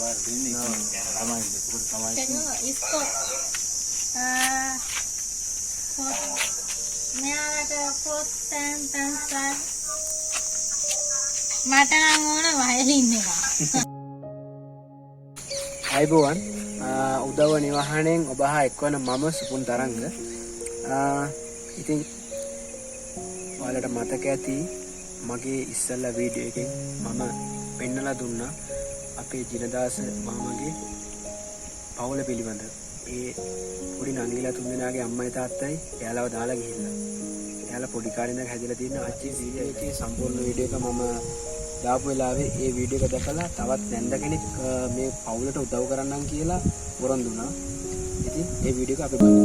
පාර දෙන්නේ ළමයි ඒක තමයි ඉස්කෝ මෙයාට පොත්තෙන් පන්සල් මට නම් ඕන වයලින් එක. අයිබෝවන් උදව්ව නිවහණෙන් ඔබ හා එක්වන මම සුපුන් තරංග. ඉතින් ඔයාලට මතක ඇති මගේ ඉස්සෙල්ලා වීඩියෝ එකෙන් මම පෙන්නලා දුන්නා අපේ ජිනදාස මාමගේ පවුල පිළිබඳ. ඒ පොඩි නංගිලා තුන්දෙනාගේ අම්මයි තාත්තයි එයාලව දාලා ගිහිල්ලා. එයාලා පොඩි කාලේ ඉඳන් හැදිලා තියෙන අච්චි සීරියල් එකේ සම්පූර්ණ වීඩියෝ එක මම දාපු වෙලාවේ ඒ වීඩියෝ එක දැකලා තවත් නැන්ද කෙනෙක් මේ පවුලට උදව් කරන්නම් කියලා වරන් දුන්නා. ඉතින් ඒ වීඩියෝ එක අපි බලමු.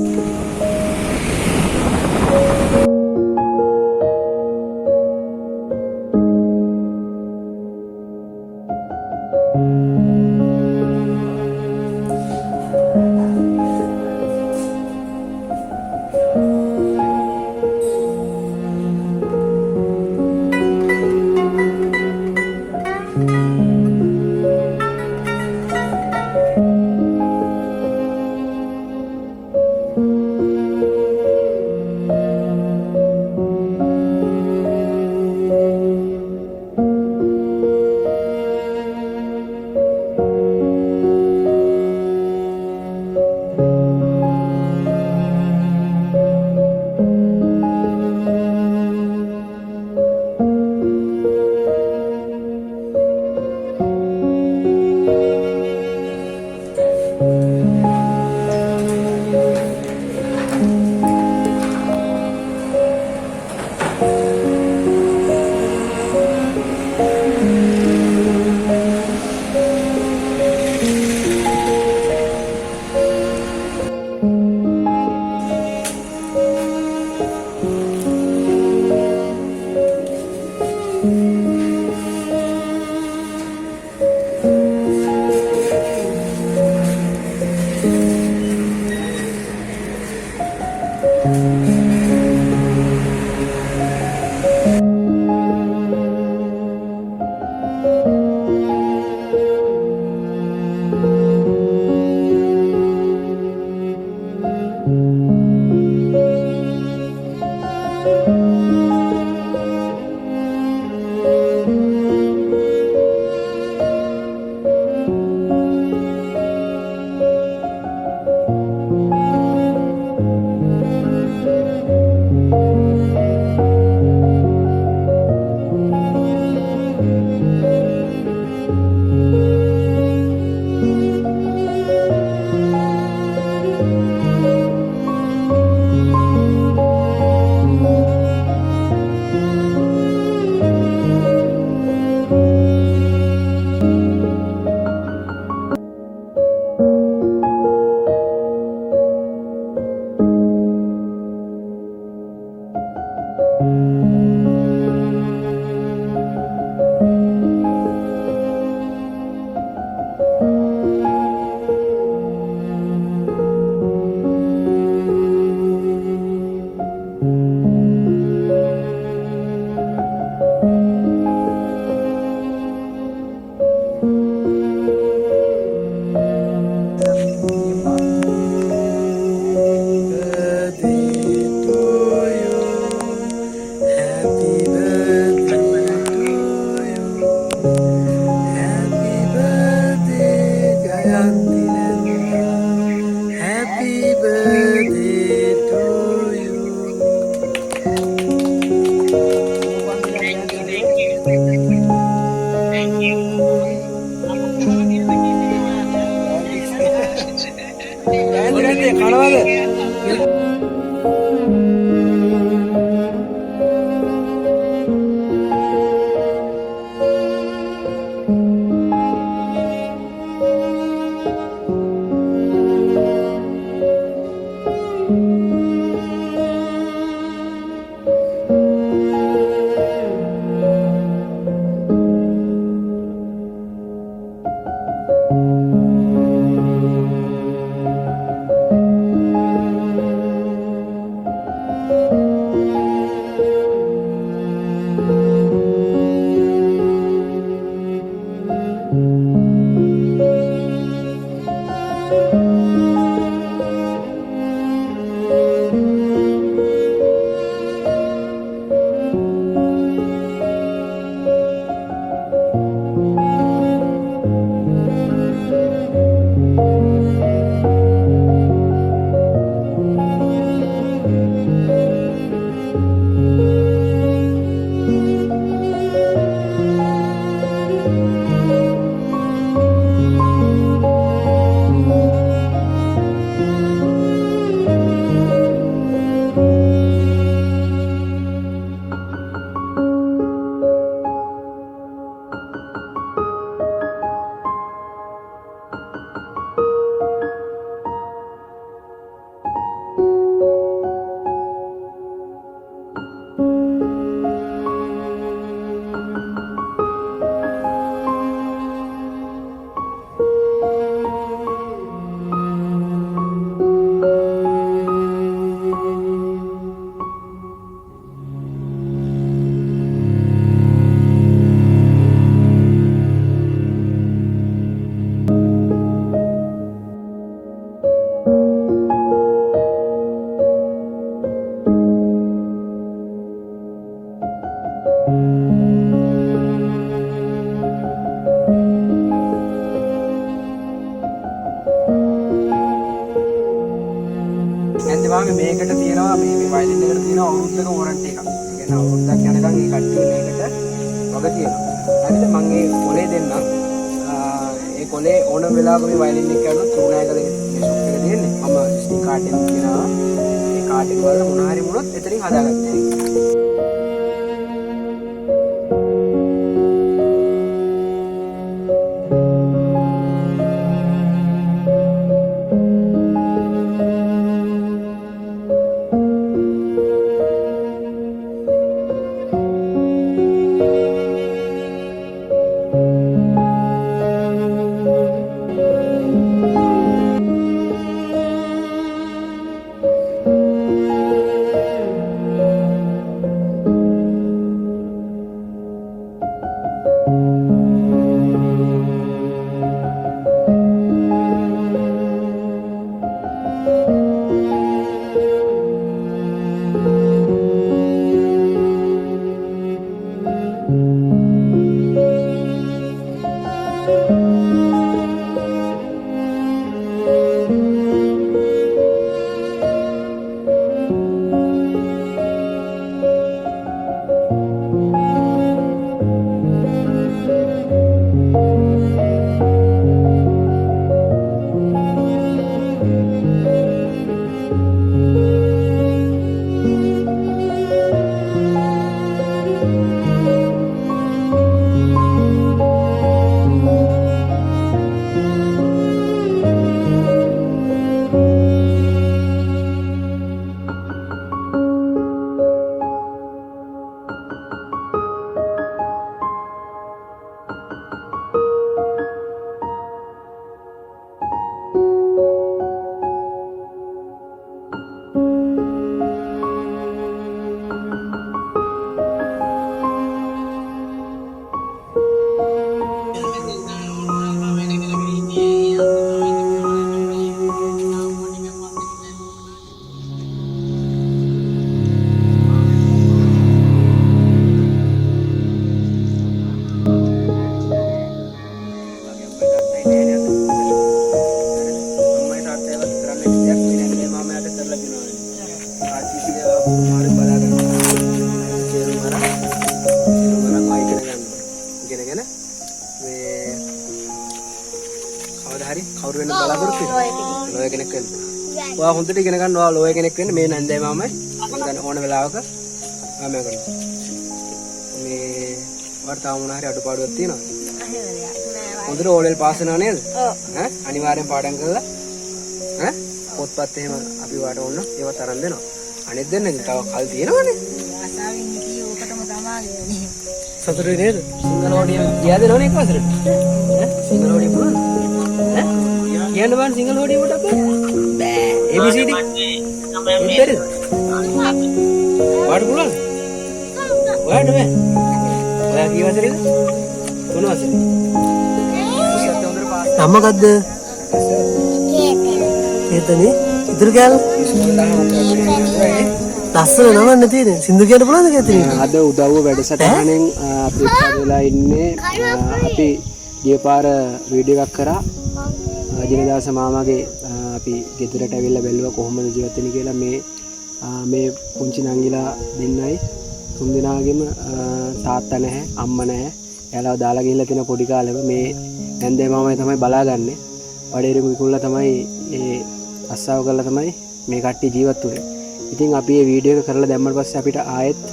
මේ කොලේ ඕනම වෙලාවක මේ වයලින් එක කරනොත් තුනෑකල මේ ෂොප් එක තියෙන්නේ. මම ස්ටික් කාඩ් එකක් ගෙනාවා. ඒ කාඩ් එක වල මොනවා හරි වුණොත් එතනින් හදාගත්තා. ඔයා හොඳට ඉගෙන ගන්න ඔයා ලෝය කෙනෙක් වෙන්න මේ නන්දේ මාමයි දැන් ඕන වෙලාවක මම කරනවා මේ වට තාම මොන හරි අඩුපාඩුවක් තියෙනවද හොඳට ඕලෙල් පාස් වෙනව නේද ඈ අනිවාර්යෙන් පාඩම් කරලා ඈ පොත්පත් එහෙම අපි වාට ඕන ඒවත් අරන් දෙනවා අනෙත් දෙන්න තව කල් තියෙනවනේ ආසාවෙන් ඉතින් ඕකටම තමයි සතුටුයි නේද සිංහල හොඩිය ගියා දෙනවනේ එක වසරට ඈ සිංහල හොඩිය පුළුවන් ඈ කියන්න බෑ සිංහල හොඩිය කොට අපේ බෑ ABCD බැරිද වාට පුළුවන් වාට බෑ ඔයා කී වසරේද 3 වසරේ නමකද්ද ඒතනේ ඉතුරු කෑල්ල ලස්සන නමන්න තියෙන්නේ සින්දු කියන්න පුළුවන්ද කේතනේ අද උදව්ව වැඩසටහනෙන් අපි එක්ක වෙලා ඉන්නේ අපි ගිය පාර වීඩියෝ එකක් කරා ජිනදාස මාමාගේ අපි ගෙදරට ඇවිල්ලා බැලුවා කොහොමද ජීවත් වෙන්නේ කියලා මේ පුංචි නංගිලා දෙන්නයි තුන් දෙනාගේම තාත්තා නැහැ අම්මා නැහැ එයාලා දාලා ගිහිල්ලා තියෙන පොඩි කාලෙම මේ නැන්දේ මාමයි තමයි බලාගන්නේ වඩේරු විකුල්ලා තමයි ඒ අස්සාව කරලා තමයි මේ කට්ටිය ජීවත් වුනේ ඉතින් අපි මේ වීඩියෝ එක කරලා දැම්මට පස්සේ අපිට ආයෙත්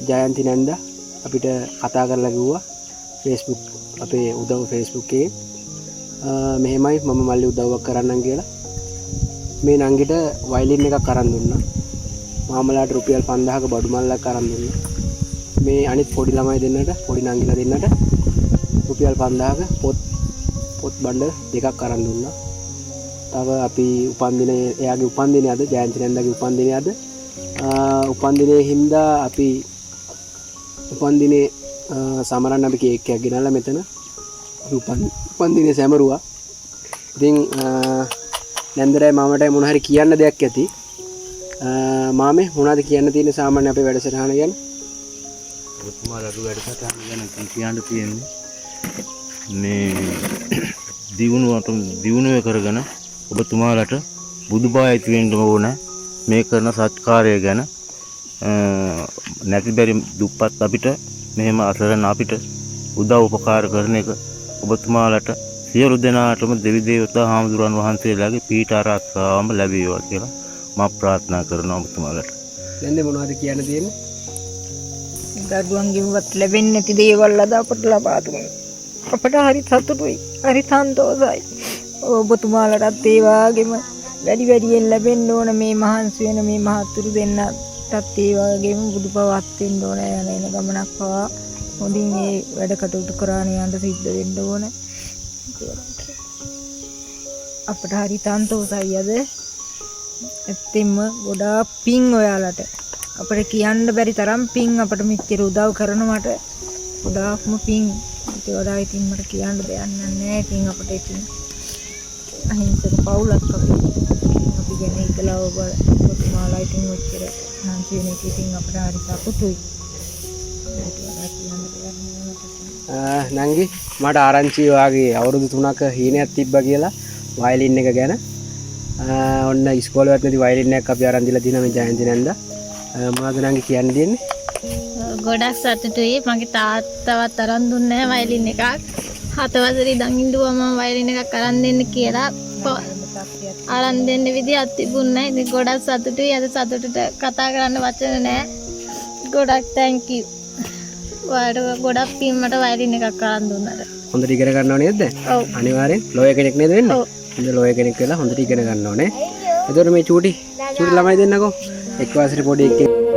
ජයන්ති නැන්ද අපිට කතා කරලා කිව්වා Facebook අපේ උදව් Facebook එකේ මෙහෙමයි මම මල්ලි උදව්වක් කරන්නම් කියලා මේ නංගිට වයලින් එකක් අරන් දුන්නා මාමලාට රුපියල් 5000ක බඩු මල්ලක් අරන් දුන්නා මේ අනිත් පොඩි ළමයි දෙන්නට පොඩි නංගිලා දෙන්නට රුපියල් 5000ක පොත් බණ්ඩ දෙකක් අරන් දුන්නා තව අපි උපන්දිනේ එයාගේ උපන්දිනේ අද ජයන්ති නැන්දාගේ උපන්දිනේ අද උපන්දිනේ හින්දා අපි උපන්දිනේ සමරන්න අපි කේක් එකක් ගෙනල්ලා මෙතන උපන්දිනේ සැමරුවා ඉතින් නැන්දරයි මාමටයි මොන හරි කියන්න දෙයක් ඇති මාමේ මොනවද කියන්න තියෙන්නේ සාමාන්‍ය අපේ වැඩසටහන ගැන ඔතුමාලා වැඩසටහන ගැන කියන්න තියෙන්නේ මේ දියුණුව කරගෙන ඔබතුමාලට බුදුබව ඇති වෙන්න ඕන මේ කරන සත්කාරය ගැන නැති බැරි දුප්පත් අපිට මෙහෙම අසරණ අපිට උදව් උපකාර කරන එක ඔබතුමාලට සියලු දෙනාටම දෙවි දේවතා හාමුදුරන් වහන්සේලාගේ පීඨ ආරක්ෂාවම ලැබේවා කියලා මම ප්‍රාර්ථනා කරනවා ඔබතුමාලට. දැන් මොනවද කියන්න තියෙන්නේ? දරුවන්ගෙන්වත් ලැබෙන්නේ නැති දේවල් අද අපට ලබා දුන්නා. අපට හරි සතුටුයි. හරි සන්තෝෂයි. ඔබතුමාලටත් ඒ වගේම වැඩියෙන් ලැබෙන්න ඕන මේ මහන්සි වෙන මේ මහතුරු දෙන්නටත් ඒ වගේම බුදුපවත් වෙන්න ඕන යන ගමනක් පවා හොඳින් මේ වැඩ කටයුතු කරාන යන්න සිද්ධ වෙන්න ඕන. අපට හරි සන්තෝෂයි අද. ඇත්තෙන්ම ගොඩාක් පිං ඔයාලට. අපිට කියන්න බැරි තරම් පිං අපට මෙච්චර උදව් කරනවට ගොඩාක්ම පිං. ඒක වඩා ඉතින් මට කියන්න දෙයක් නැහැ. ඉතින් අපිට ඉතින් අහිංසක පවුලක් අපි ගැන හිතලා ඔබතුමාලා ඉතින් ඔච්චර මහන්සි වෙන එක ඉතින් අපට හරි සතුටුයි. ඒක වඩා කියන්න දෙයක් නැහැ. නංගි මට ආරංචි වාගේ අවුරුදු 3ක හීනයක් තිබ්බා කියලා වයලින් එක ගැන. ඔන්න ඉස්කෝලේ වත් නැති වයලින් එකක් අපි අරන් දීලා තියෙනවා මේ ජයන්ති නන්දා. මොනවද නංගි කියන්න දෙන්නේ? ගොඩක් සතුටුයි. මගේ තාත්තවත් අරන් දුන්නේ නැහැ වයලින් එකක්. 7 වසරේ ඉඳන් ඉඳුවා මම වයලින් එකක් අරන් දෙන්න කියලා. අරන් දෙන්න විදියක් තිබුණේ නැහැ. ඉතින් ගොඩක් සතුටුයි. අද සතුටට කතා කරන්න වචන නැහැ. ගොඩක් thank you. ඔයාලට ගොඩක් පින් මට වයලින් එකක් අරන් දුන්නාට. හොඳට ඉගෙන ගන්නව නේද? ඔව්. අනිවාර්යෙන් ලෝය කෙනෙක් නේද වෙන්නේ? ඔව්. ඉතින් ලෝය කෙනෙක් වෙලා හොඳට ඉගෙන ගන්න ඕනේ. එතකොට මේ චූටි ළමයි දෙන්නකෝ එක් වසරේ පොඩි එකෙක්